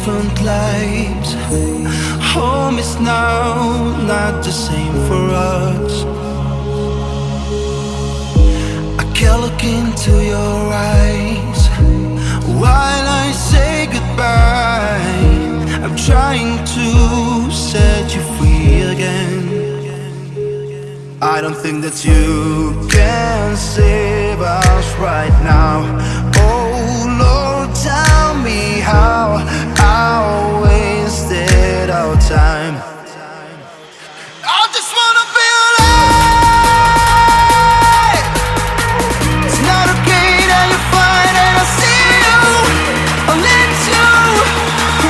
different lives. Home is now not the same for us. I can't look into your eyes while I say goodbye. I'm trying to set you free again. I don't think that you can save us right now. Oh Lord, tell me how I wasted our time. I just wanna be alive. It's not okay that you fight and I see you. I'll let you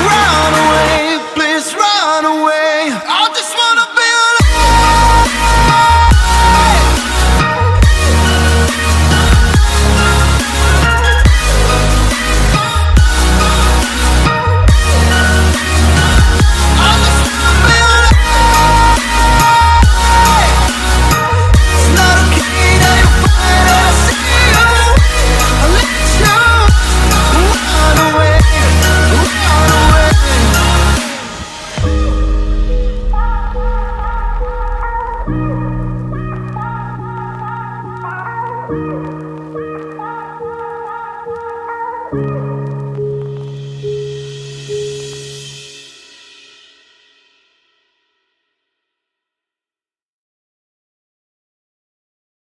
run away, please run away. I just wanna be alive. Thank you.